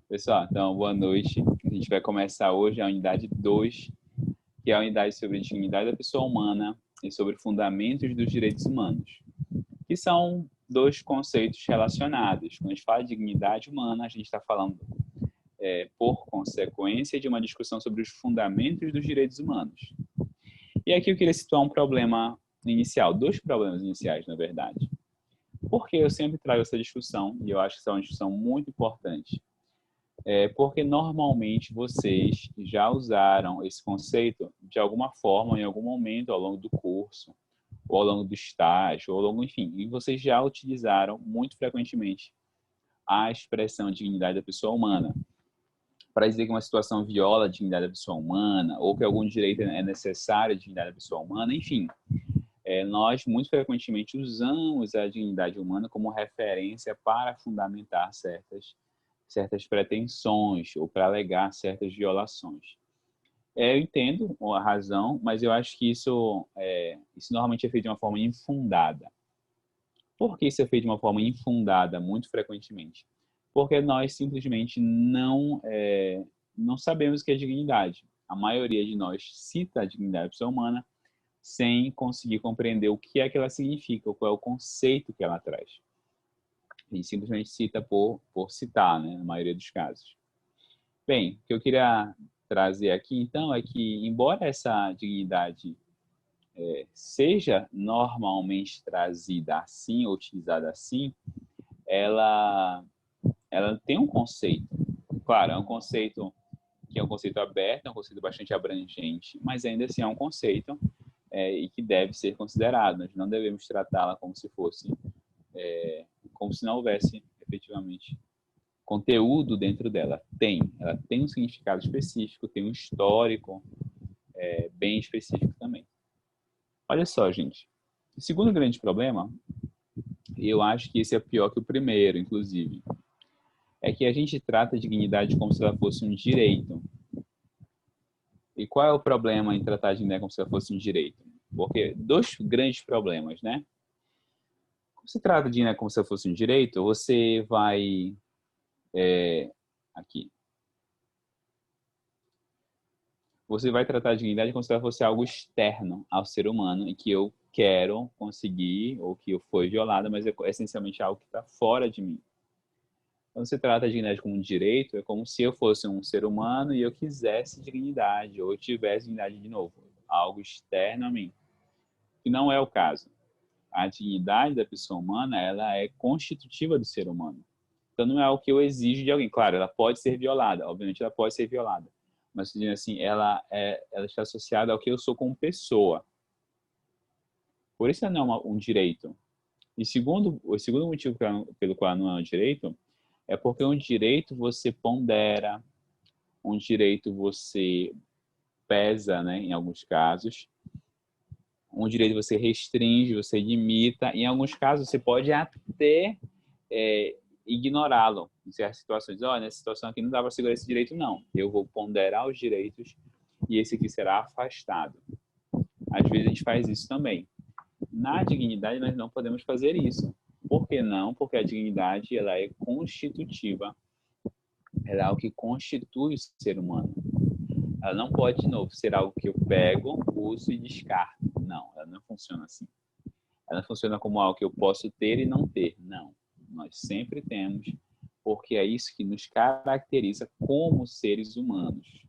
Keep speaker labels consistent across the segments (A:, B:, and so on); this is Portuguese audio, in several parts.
A: Pessoal, então, boa noite. A gente vai começar hoje a unidade 2, que é a unidade sobre a dignidade da pessoa humana e sobre fundamentos dos direitos humanos, que são dois conceitos relacionados. Quando a gente fala de dignidade humana, a gente está falando, por consequência, de uma discussão sobre os fundamentos dos direitos humanos. E aqui eu queria situar um problema inicial, dois problemas iniciais, na verdade. Por que eu sempre trago essa discussão, e eu acho que essa é uma discussão muito importante? Porque normalmente vocês já usaram esse conceito de alguma forma, em algum momento ao longo do curso, ou ao longo do estágio, ou ao longo, enfim, e vocês já utilizaram muito frequentemente a expressão dignidade da pessoa humana para dizer que uma situação viola a dignidade da pessoa humana, ou que algum direito é necessário à dignidade da pessoa humana, enfim. Nós muito frequentemente usamos a dignidade humana como referência para fundamentar certas pretensões ou para alegar certas violações. Eu entendo a razão, mas eu acho que isso normalmente é feito de uma forma infundada. Por que isso é feito de uma forma infundada muito frequentemente? Porque nós simplesmente não sabemos o que é dignidade. A maioria de nós cita a dignidade da pessoa humana sem conseguir compreender o que é que ela significa, qual é o conceito que ela traz. A gente simplesmente cita por citar, né, na maioria dos casos. Bem, o que eu queria trazer aqui, então, é que, embora essa dignidade seja normalmente trazida assim, ou utilizada assim, ela, ela tem um conceito. Claro, é um conceito que é um conceito aberto, é um conceito bastante abrangente, mas ainda assim é um conceito e que deve ser considerado. Nós não devemos tratá-la como se não houvesse efetivamente conteúdo dentro dela. Ela tem um significado específico, tem um histórico bem específico também. Olha só, gente. O segundo grande problema, eu acho que esse é pior que o primeiro, inclusive, é que a gente trata a dignidade como se ela fosse um direito. E qual é o problema em tratar a dignidade como se ela fosse um direito? Porque dois grandes problemas, né? Quando se trata de dignidade como se ela fosse um direito, você vai aqui. Você vai tratar a dignidade como se ela fosse algo externo ao ser humano e que eu quero conseguir ou que eu fui violada, mas é essencialmente algo que está fora de mim. Quando você trata a dignidade como um direito, é como se eu fosse um ser humano e eu quisesse dignidade ou eu tivesse dignidade de novo, algo externo a mim, que não é o caso. A dignidade da pessoa humana, ela é constitutiva do ser humano. Então não é algo que eu exijo de alguém. Claro, ela pode ser violada, obviamente ela pode ser violada, mas assim, ela está associada ao que eu sou como pessoa. Por isso ela não é um direito. E o segundo motivo pelo qual não é um direito é porque um direito você pondera, um direito você pesa, né, em alguns casos, um direito você restringe, você limita, em alguns casos você pode até ignorá-lo em certas situações. Olha, nessa situação aqui não dá para segurar esse direito, não. Eu vou ponderar os direitos e esse aqui será afastado. Às vezes a gente faz isso também. Na dignidade nós não podemos fazer isso. Por que não? Porque a dignidade ela é constitutiva, ela é algo que constitui o ser humano. Ela não pode, de novo, ser algo que eu pego, uso e descarto. Não, ela não funciona assim. Ela funciona como algo que eu posso ter e não ter. Não. Nós sempre temos, porque é isso que nos caracteriza como seres humanos.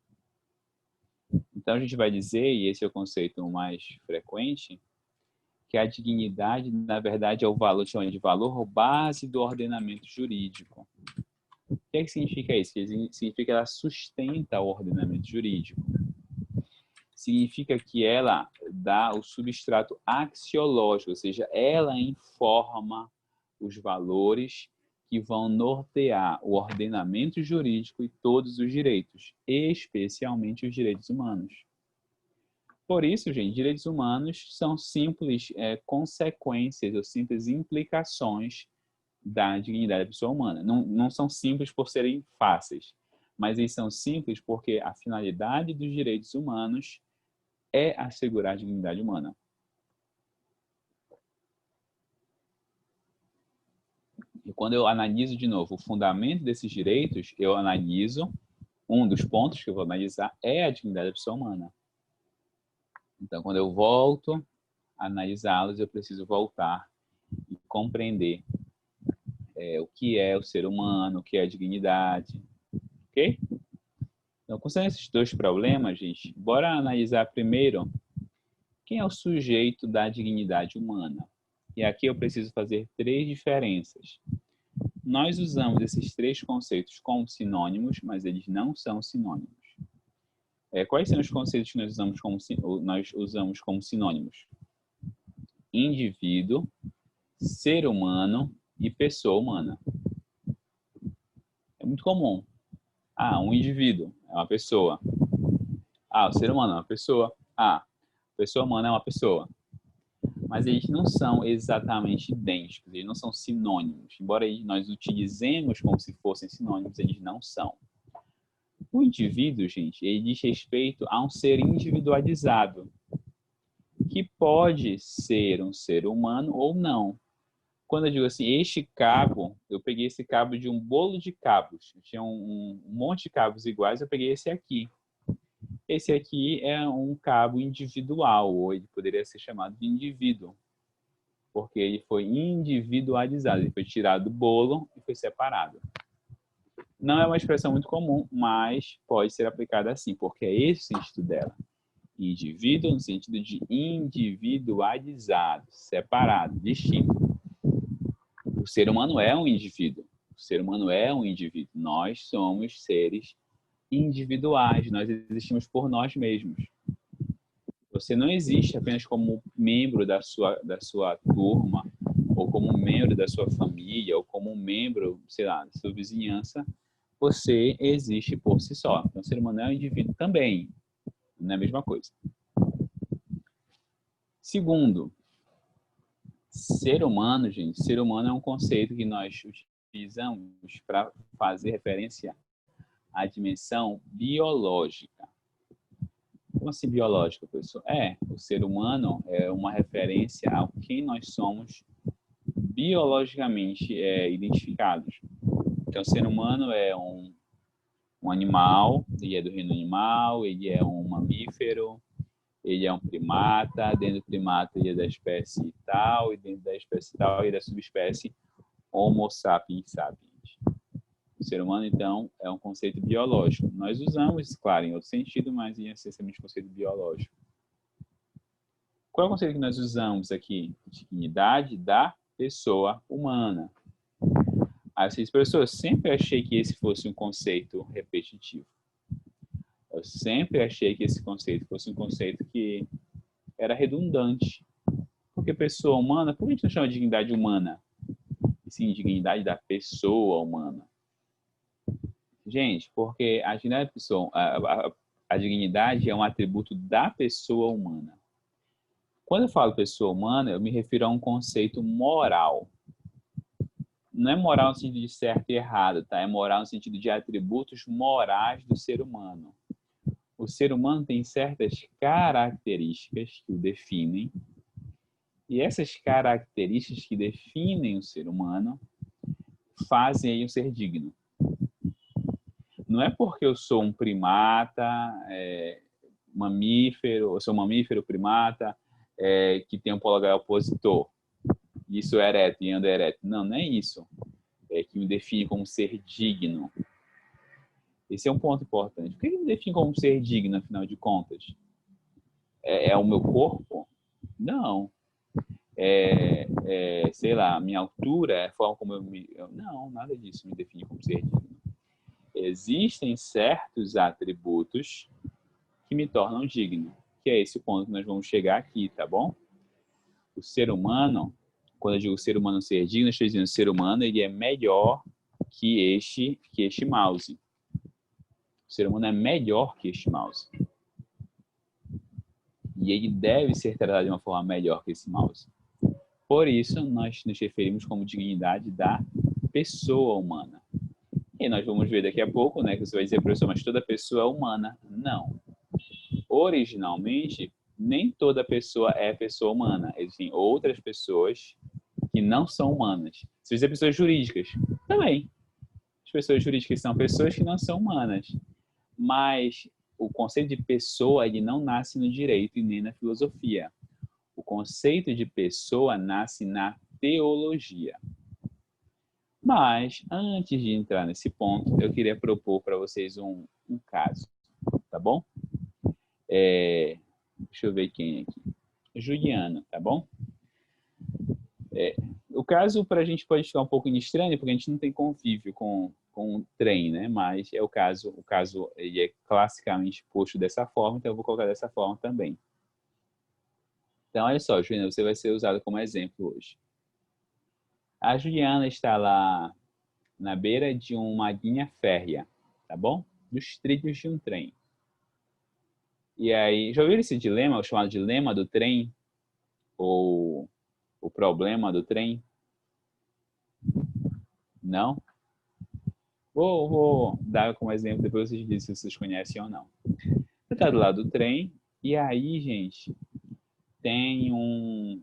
A: Então a gente vai dizer, e esse é o conceito mais frequente, que a dignidade, na verdade, é o valor, chama de valor base do ordenamento jurídico. O que é que significa isso? Significa que ela sustenta o ordenamento jurídico. Significa que ela dá o substrato axiológico, ou seja, ela informa os valores que vão nortear o ordenamento jurídico e todos os direitos, especialmente os direitos humanos. Por isso, gente, direitos humanos são simples consequências ou simples implicações da dignidade da pessoa humana. Não são simples por serem fáceis, mas eles são simples porque a finalidade dos direitos humanos é assegurar a dignidade humana. E quando eu analiso de novo o fundamento desses direitos, eu analiso, um dos pontos que eu vou analisar é a dignidade da pessoa humana. Então, quando eu volto a analisá-los, eu preciso voltar e compreender o que é o ser humano, o que é a dignidade, ok? Então, considerando esses dois problemas, gente, bora analisar primeiro quem é o sujeito da dignidade humana. E aqui eu preciso fazer três diferenças. Nós usamos esses três conceitos como sinônimos, mas eles não são sinônimos. Quais são os conceitos que nós usamos como sinônimos? Indivíduo, ser humano e pessoa humana. É muito comum. Um indivíduo é uma pessoa. O ser humano é uma pessoa. A pessoa humana é uma pessoa. Mas eles não são exatamente idênticos, eles não são sinônimos. Embora nós utilizemos como se fossem sinônimos, eles não são. O indivíduo, gente, ele diz respeito a um ser individualizado, que pode ser um ser humano ou não. Quando eu digo assim, este cabo, eu peguei esse cabo de um bolo de cabos. Tinha um monte de cabos iguais, eu peguei esse aqui. Esse aqui é um cabo individual, ou ele poderia ser chamado de indivíduo, porque ele foi individualizado, ele foi tirado do bolo e foi separado. Não é uma expressão muito comum, mas pode ser aplicada assim, porque é esse o sentido dela. Indivíduo no sentido de individualizado, separado, distinto. O ser humano é um indivíduo. O ser humano é um indivíduo. Nós somos seres individuais, nós existimos por nós mesmos. Você não existe apenas como membro da sua turma, ou como membro da sua família, ou como membro, sei lá, da sua vizinhança. Você existe por si só. Então, o ser humano é um indivíduo também. Não é a mesma coisa. Segundo, ser humano, gente, ser humano é um conceito que nós utilizamos para fazer referência à dimensão biológica. Como assim biológica, professor? O ser humano é uma referência ao quem nós somos biologicamente identificados. Então, o ser humano é um animal, ele é do reino animal, ele é um mamífero, ele é um primata, dentro do primata ele é da espécie tal, e dentro da espécie tal ele é da subespécie Homo sapiens sapiens. O ser humano, então, é um conceito biológico. Nós usamos, claro, em outro sentido, mas em essencialmente conceito biológico. Qual é o conceito que nós usamos aqui? Dignidade da pessoa humana. Assim, professor, eu sempre achei que esse fosse um conceito repetitivo. Eu sempre achei que esse conceito fosse um conceito que era redundante. Porque pessoa humana, por que a gente não chama de dignidade humana? E sim, dignidade da pessoa humana. Gente, porque a dignidade da pessoa, a dignidade é um atributo da pessoa humana. Quando eu falo pessoa humana, eu me refiro a um conceito moral. Não é moral no sentido de certo e errado, tá? É moral no sentido de atributos morais do ser humano. O ser humano tem certas características que o definem, e essas características que definem o ser humano fazem ele um ser digno. Não é porque eu sou um primata, mamífero, eu sou mamífero, primata, que tem um polegar opositor, e sou ereto e ando ereto. Não, não é isso que me define como ser digno. Esse é um ponto importante. O que me define como ser digno, afinal de contas? É o meu corpo? Não. Sei lá, minha altura, a forma como Não, nada disso me define como ser digno. Existem certos atributos que me tornam digno, que é esse o ponto que nós vamos chegar aqui, tá bom? O ser humano, quando eu digo ser humano ser digno, eu estou dizendo que o ser humano ele é melhor que este mouse. O ser humano é melhor que este mouse. E ele deve ser tratado de uma forma melhor que esse mouse. Por isso, nós nos referimos como dignidade da pessoa humana. E nós vamos ver daqui a pouco, né, que você vai dizer, professor, mas toda pessoa é humana. Não. Originalmente, nem toda pessoa é pessoa humana. Existem outras pessoas que não são humanas. Se dizer pessoas jurídicas, também. As pessoas jurídicas são pessoas que não são humanas. Mas o conceito de pessoa, ele não nasce no direito e nem na filosofia. O conceito de pessoa nasce na teologia. Mas, antes de entrar nesse ponto, eu queria propor para vocês um caso, tá bom? Deixa eu ver quem é aqui. Juliana, tá bom? O caso, para a gente pode ficar um pouco estranho, porque a gente não tem convívio com o trem, né? Mas o caso ele é classicamente posto dessa forma, então eu vou colocar dessa forma também. Então, olha só, Juliana, você vai ser usado como exemplo hoje. A Juliana está lá na beira de uma linha férrea, tá bom? Dos trilhos de um trem. E aí, já ouviram esse dilema, o chamado dilema do trem? Ou o problema do trem? Não? Vou dar como exemplo, depois vocês dizem se vocês conhecem ou não. Você está do lado do trem, e aí, gente, tem um...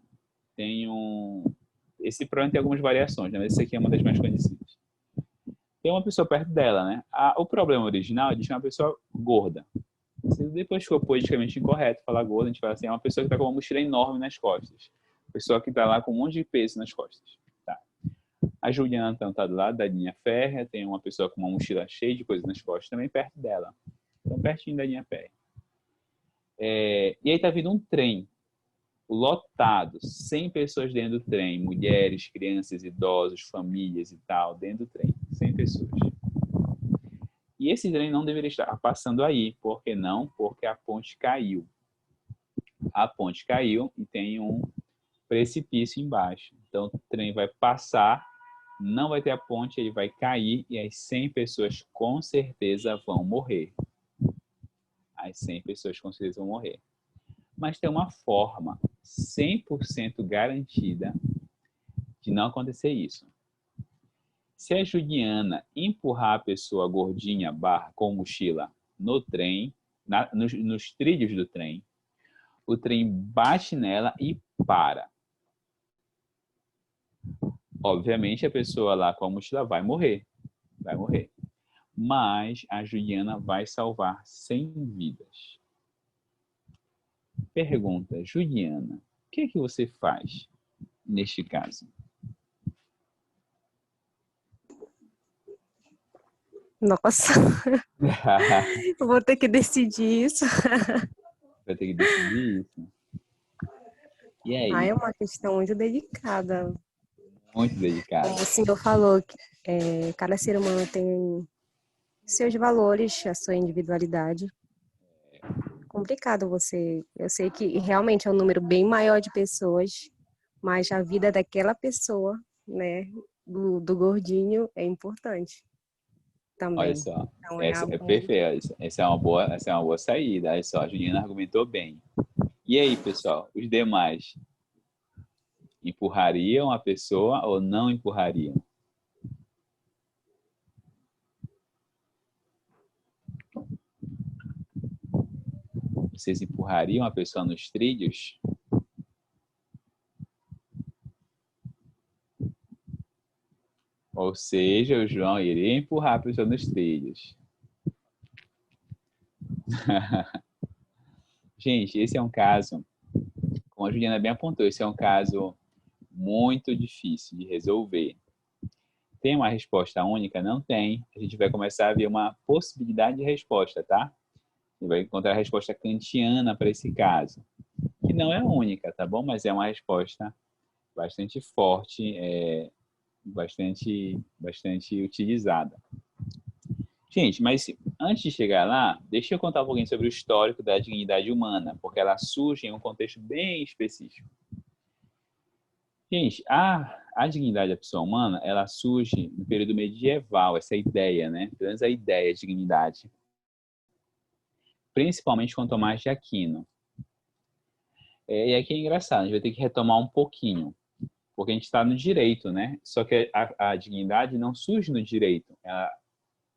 A: Esse problema tem algumas variações, né? Esse aqui é uma das mais conhecidas. Tem uma pessoa perto dela, né? O problema original é de uma pessoa gorda. Se depois ficou politicamente incorreto falar gorda, a gente fala assim, é uma pessoa que está com uma mochila enorme nas costas. Pessoa que está lá com um monte de peso nas costas. Tá. A Juliana então, está do lado da linha férrea, tem uma pessoa com uma mochila cheia de coisas nas costas também perto dela. Então, pertinho da linha férrea. E aí está vindo um trem lotado, 100 pessoas dentro do trem, mulheres, crianças, idosos, famílias e tal, dentro do trem, 100 pessoas. E esse trem não deveria estar passando aí. Por que não? Porque a ponte caiu. A ponte caiu e tem um precipício embaixo. Então, o trem vai passar, não vai ter a ponte, ele vai cair e as 100 pessoas com certeza vão morrer. As 100 pessoas com certeza vão morrer. Mas tem uma forma 100% garantida de não acontecer isso. Se a Juliana empurrar a pessoa gordinha com mochila no trem, nos trilhos do trem, o trem bate nela e para. Obviamente, a pessoa lá com a mochila vai morrer. Vai morrer. Mas a Juliana vai salvar 100 vidas. Pergunta, Juliana, o que você faz neste caso?
B: Nossa, eu vou ter que decidir isso.
A: Vai ter que decidir isso. E aí?
B: É uma questão muito delicada.
A: Muito dedicado.
B: Como o senhor falou, cada ser humano tem seus valores, a sua individualidade. Complicado eu sei que realmente é um número bem maior de pessoas, mas a vida daquela pessoa, né, do gordinho é importante também.
A: Olha só,
B: Então,
A: essa é
B: algo
A: perfeita. Essa é uma boa saída. Olha só, a Juliana argumentou bem. E aí, pessoal, os demais empurrariam a pessoa ou não empurrariam? Vocês empurrariam a pessoa nos trilhos? Ou seja, o João iria empurrar a pessoa nos trilhos. Gente, esse é um caso, como a Juliana bem apontou, esse é um caso muito difícil de resolver. Tem uma resposta única? Não tem. A gente vai começar a ver uma possibilidade de resposta, tá? A gente vai encontrar a resposta kantiana para esse caso, que não é a única, tá bom? Mas é uma resposta bastante forte, bastante utilizada. Gente, mas antes de chegar lá, deixa eu contar um pouquinho sobre o histórico da dignidade humana, porque ela surge em um contexto bem específico. Gente, a dignidade da pessoa humana, ela surge no período medieval, essa ideia, né? Pelo menos a ideia de dignidade. Principalmente com Tomás de Aquino. E aqui é engraçado, a gente vai ter que retomar um pouquinho, porque a gente está no direito, né? Só que a dignidade não surge no direito. Ela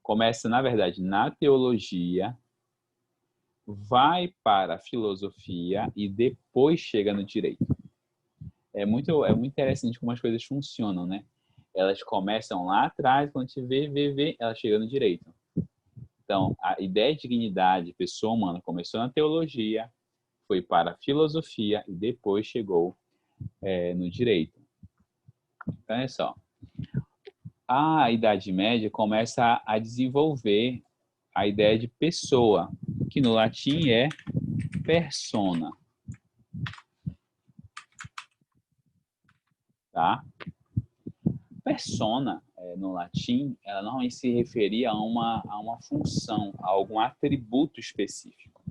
A: começa, na verdade, na teologia, vai para a filosofia e depois chega no direito. muito interessante como as coisas funcionam, né? Elas começam lá atrás, quando a gente vê, ela chega no direito. Então, a ideia de dignidade, pessoa humana, começou na teologia, foi para a filosofia e depois chegou no direito. Então, é só. A Idade Média começa a desenvolver a ideia de pessoa, que no latim é persona. Tá? Persona, no latim, ela normalmente se referia a uma função, a algum atributo específico.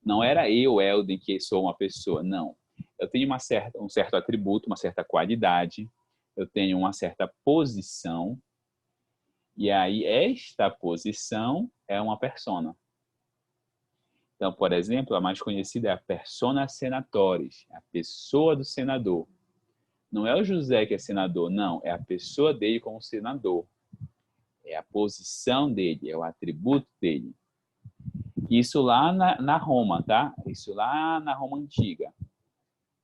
A: Não era eu, Elden, que sou uma pessoa, não. Eu tenho um certo atributo, uma certa qualidade, eu tenho uma certa posição, e aí esta posição é uma persona. Então, por exemplo, a mais conhecida é a persona senatoris, a pessoa do senador. Não é o José que é senador, não, é a pessoa dele como senador. É a posição dele, é o atributo dele. Isso lá na Roma, tá? Isso lá na Roma antiga.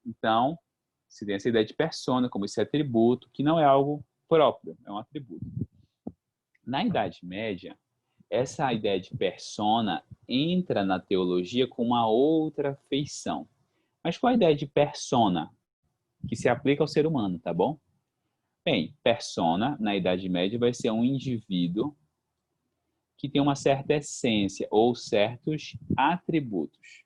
A: Então, se tem essa ideia de persona como esse atributo, que não é algo próprio, é um atributo. Na Idade Média, essa ideia de persona entra na teologia com uma outra feição. Mas qual a ideia de persona que se aplica ao ser humano, tá bom? Bem, persona, na Idade Média, vai ser um indivíduo que tem uma certa essência ou certos atributos.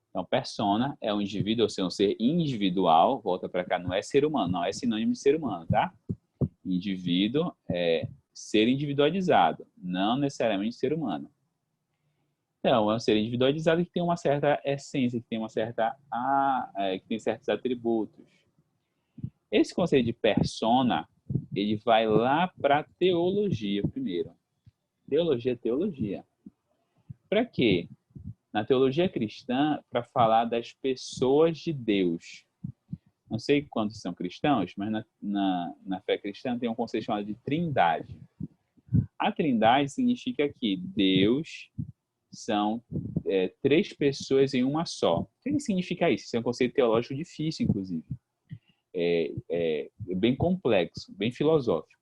A: Então, persona é um indivíduo, ou seja, um ser individual, volta para cá, não é ser humano, não é sinônimo de ser humano, tá? Indivíduo é ser individualizado, não necessariamente ser humano. Então, é um ser individualizado que tem uma certa essência, que tem uma certa que tem certos atributos. Esse conceito de persona, ele vai lá para a teologia primeiro. Teologia é teologia. Para quê? Na teologia cristã, para falar das pessoas de Deus. Não sei quantos são cristãos, mas na fé cristã tem um conceito chamado de trindade. A trindade significa que Deus são três pessoas em uma só. O que significa isso? Isso é um conceito teológico difícil, inclusive. É bem complexo, bem filosófico.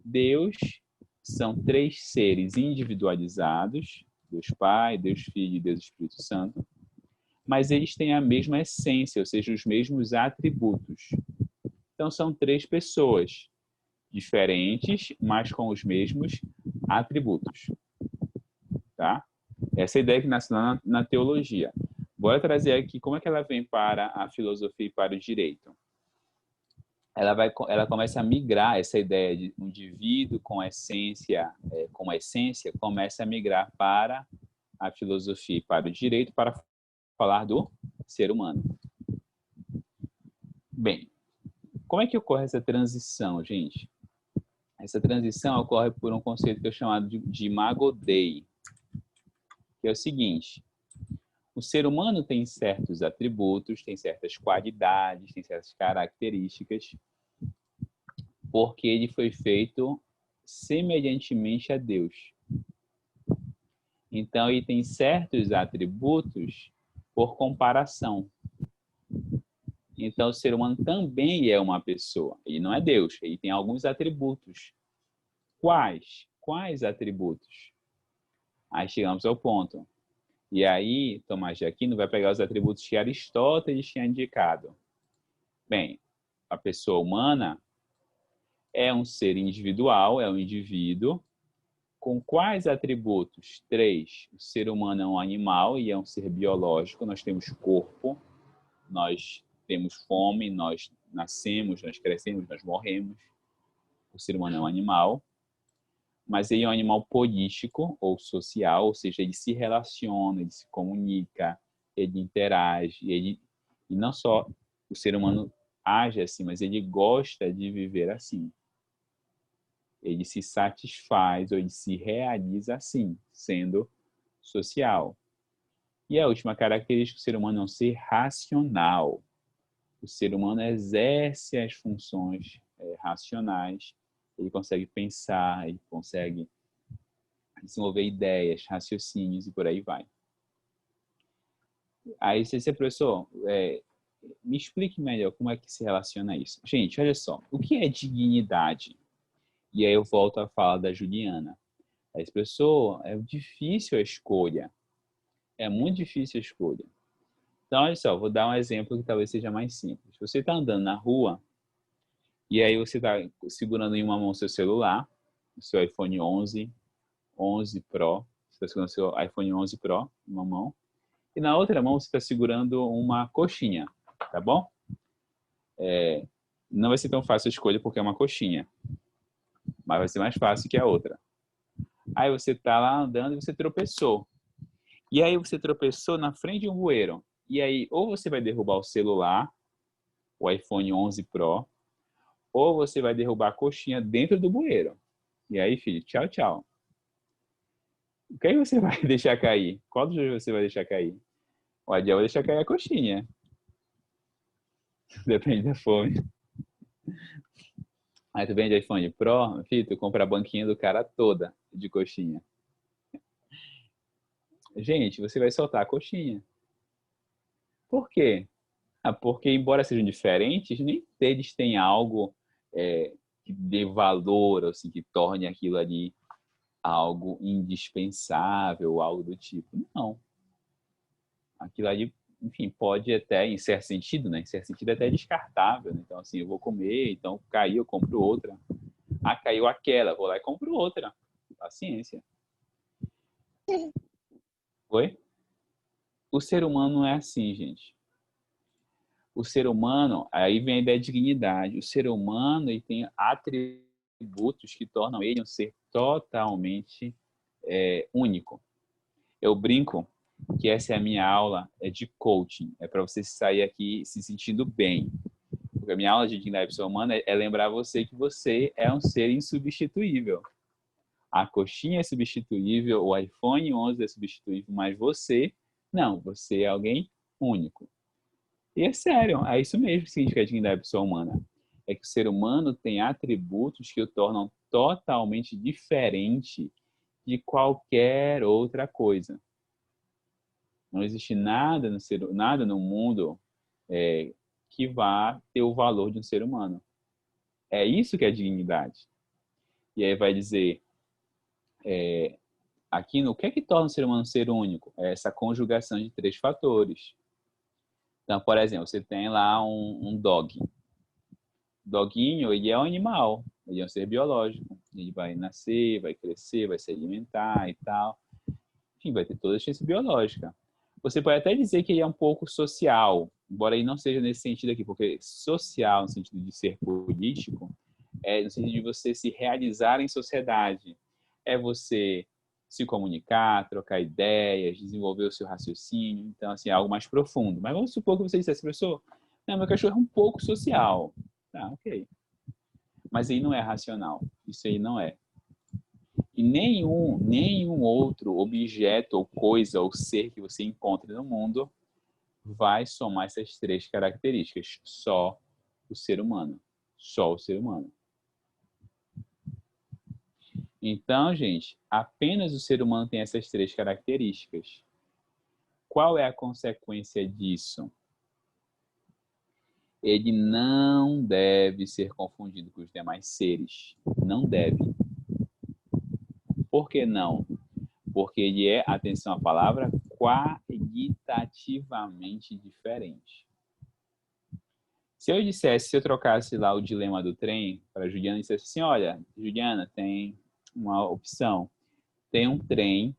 A: Deus são três seres individualizados, Deus Pai, Deus Filho e Deus Espírito Santo, mas eles têm a mesma essência, ou seja, os mesmos atributos. Então, são três pessoas diferentes, mas com os mesmos atributos. Tá? Essa é a ideia que nasce na teologia. Vou trazer aqui como é que ela vem para a filosofia e para o direito. Ela começa a migrar essa ideia de um indivíduo com essência, começa a migrar para a filosofia e para o direito para falar do ser humano. Bem, como é que ocorre essa transição, gente? Essa transição ocorre por um conceito que é chamado de imago Dei, que é o seguinte: o ser humano tem certos atributos, tem certas qualidades, tem certas características, porque ele foi feito semelhantemente a Deus. Então, ele tem certos atributos por comparação. Então, o ser humano também é uma pessoa. Ele não é Deus, ele tem alguns atributos. Quais? Quais atributos? Aí chegamos ao ponto. E aí, Tomás de Aquino vai pegar os atributos que Aristóteles tinha indicado. Bem, a pessoa humana é um ser individual, é um indivíduo. Com quais atributos? 3. O ser humano é um animal e é um ser biológico. Nós temos corpo, nós temos fome, nós nascemos, nós crescemos, nós morremos. O ser humano é um animal. Mas ele é um animal político ou social, ou seja, ele se relaciona, ele se comunica, ele interage, e não só o ser humano age assim, mas ele gosta de viver assim. Ele se satisfaz ou ele se realiza assim, sendo social. E a última característica do ser humano é um ser racional. O ser humano exerce as funções racionais, ele consegue pensar, ele consegue desenvolver ideias, raciocínios e por aí vai. Aí você disse, professor, me explique melhor como é que se relaciona isso. Gente, olha só, o que é dignidade? E aí eu volto a falar da Juliana. Essa pessoa, é difícil a escolha. É muito difícil a escolha. Então, olha só, vou dar um exemplo que talvez seja mais simples. Você está andando na rua e aí você está segurando em uma mão seu celular, o seu iPhone 11 Pro. Você está segurando o seu iPhone 11 Pro em uma mão. E na outra mão você está segurando uma coxinha, tá bom? Não vai ser tão fácil a escolha porque é uma coxinha. Mas vai ser mais fácil que a outra. Aí você está lá andando e você tropeçou. E aí você tropeçou na frente de um bueiro. E aí ou você vai derrubar o celular, o iPhone 11 Pro, ou você vai derrubar a coxinha dentro do bueiro. E aí, filho, tchau, tchau. O que aí você vai deixar cair? Qual dos dois você vai deixar cair? O Adiel vai deixar cair a coxinha. Depende da fome. Aí tu vende iPhone Pro, filho, tu compra a banquinha do cara toda de coxinha. Gente, você vai soltar a coxinha. Por quê? Porque, embora sejam diferentes, nem eles têm algo que dê valor, assim, que torne aquilo ali algo indispensável, algo do tipo. Não. Aquilo ali, enfim, pode até, em certo sentido, né? Em certo sentido, até descartável. Né? Então, assim, eu vou comer, então caiu, eu compro outra. Ah, caiu aquela, vou lá e compro outra. Paciência. Oi? O ser humano não é assim, gente. O ser humano, aí vem a ideia de dignidade. O ser humano ele tem atributos que tornam ele um ser totalmente único. Eu brinco que essa é a minha aula de coaching. É para você sair aqui se sentindo bem. Porque a minha aula de dignidade pessoa humana é lembrar você que você é um ser insubstituível. A coxinha é substituível, o iPhone 11 é substituível, mas você, não. Você é alguém único. E é sério, é isso mesmo que significa a dignidade da pessoa humana. É que o ser humano tem atributos que o tornam totalmente diferente de qualquer outra coisa. Não existe nada no mundo que vá ter o valor de um ser humano. É isso que é dignidade. E aí vai dizer, aqui no que é que torna o ser humano um ser único? É essa conjugação de três fatores. Então, por exemplo, você tem lá um dog. Doguinho, ele é um animal, ele é um ser biológico. Ele vai nascer, vai crescer, vai se alimentar e tal. Enfim, vai ter toda a chance biológica. Você pode até dizer que ele é um pouco social, embora ele não seja nesse sentido aqui, porque social, no sentido de ser político, é no sentido de você se realizar em sociedade. É você se comunicar, trocar ideias, desenvolver o seu raciocínio. Então, assim, é algo mais profundo. Mas vamos supor que você dissesse, professor, não, meu cachorro é um pouco social. Tá, ok. Mas aí não é racional. Isso aí não é. E nenhum outro objeto ou coisa ou ser que você encontre no mundo vai somar essas três características. Só o ser humano. Só o ser humano. Então, gente, apenas o ser humano tem essas três características. Qual é a consequência disso? Ele não deve ser confundido com os demais seres. Não deve. Por que não? Porque ele é, atenção à palavra, qualitativamente diferente. Se eu trocasse lá o dilema do trem para a Juliana e dissesse assim, olha, Juliana, tem uma opção. Tem um trem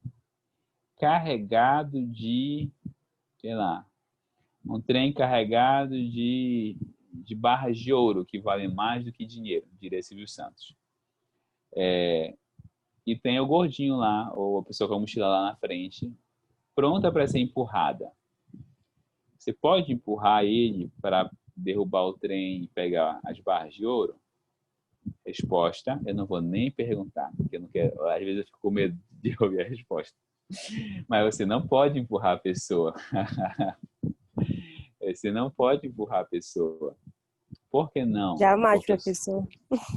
A: carregado de, sei lá, um trem carregado de barras de ouro, que valem mais do que dinheiro, diria Silvio Santos. E tem o gordinho lá, ou a pessoa com a mochila lá na frente, pronta para ser empurrada. Você pode empurrar ele para derrubar o trem e pegar as barras de ouro? Resposta, eu não vou nem perguntar, porque eu não quero, às vezes eu fico com medo de ouvir a resposta. Mas você não pode empurrar a pessoa. Você não pode empurrar a pessoa. Por que não?
B: Jamais,
A: Porque
B: professor.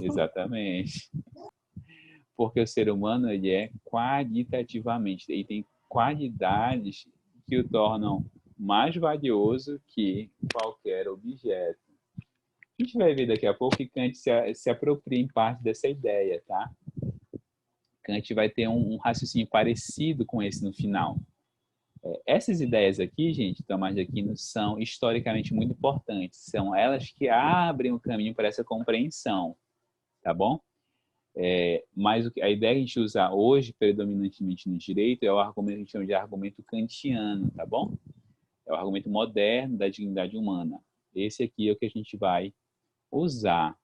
A: exatamente. Porque o ser humano ele é qualitativamente, ele tem qualidades que o tornam mais valioso que qualquer objeto. A gente vai ver daqui a pouco que Kant se apropria em parte dessa ideia, tá? Kant vai ter um raciocínio parecido com esse no final. Essas ideias aqui, gente, Tomás de Aquino, são historicamente muito importantes. São elas que abrem o caminho para essa compreensão, tá bom? Mas a ideia que a gente usa hoje, predominantemente no direito, é o argumento que a gente chama de argumento kantiano, tá bom? É o argumento moderno da dignidade humana. Esse aqui é o que a gente vai usar.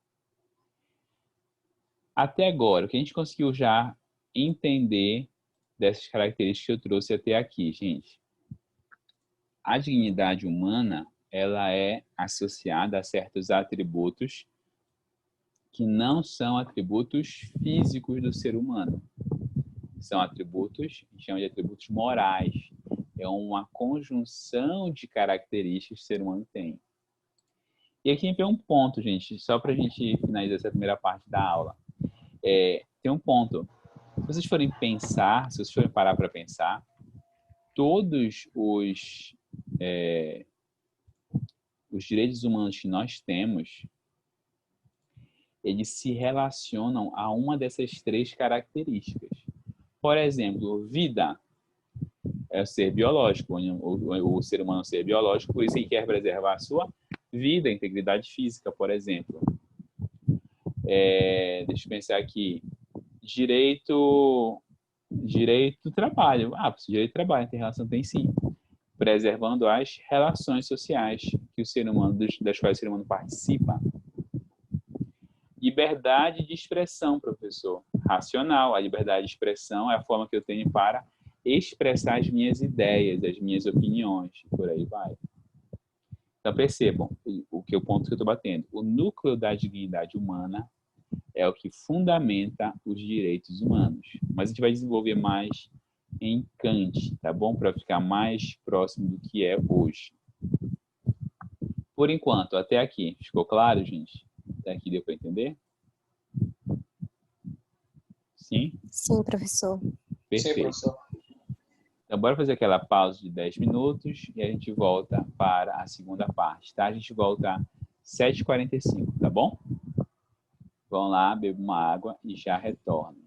A: Até agora, o que a gente conseguiu já entender dessas características que eu trouxe até aqui, gente? A dignidade humana, ela é associada a certos atributos que não são atributos físicos do ser humano. São atributos, a gente chama de atributos morais. É uma conjunção de características que o ser humano tem. E aqui tem um ponto, gente, só para a gente finalizar essa primeira parte da aula. Tem um ponto. Se vocês forem pensar, se vocês forem parar para pensar, todos os direitos humanos que nós temos, eles se relacionam a uma dessas três características. Por exemplo, vida é o ser biológico, o ser humano é um ser biológico, por isso ele quer preservar a sua vida, a integridade física, por exemplo. Deixa eu pensar aqui. Direito do trabalho. Direito do trabalho, tem relação, tem sim. Preservando as relações sociais que o ser humano, das quais o ser humano participa. Liberdade de expressão, professor. Racional. A liberdade de expressão é a forma que eu tenho para expressar as minhas ideias, as minhas opiniões, por aí vai. Então, percebam o ponto que eu estou batendo. O núcleo da dignidade humana é o que fundamenta os direitos humanos. Mas a gente vai desenvolver mais em Kant, tá bom? Para ficar mais próximo do que é hoje. Por enquanto, até aqui. Ficou claro, gente? Até aqui deu para entender? Sim?
B: Sim, professor.
A: Perfeito.
C: Sim, professor.
A: Então, bora fazer aquela pausa de 10 minutos e a gente volta para a segunda parte, tá? A gente volta às 7h45, tá bom? Vão lá, bebam uma água e já retornam.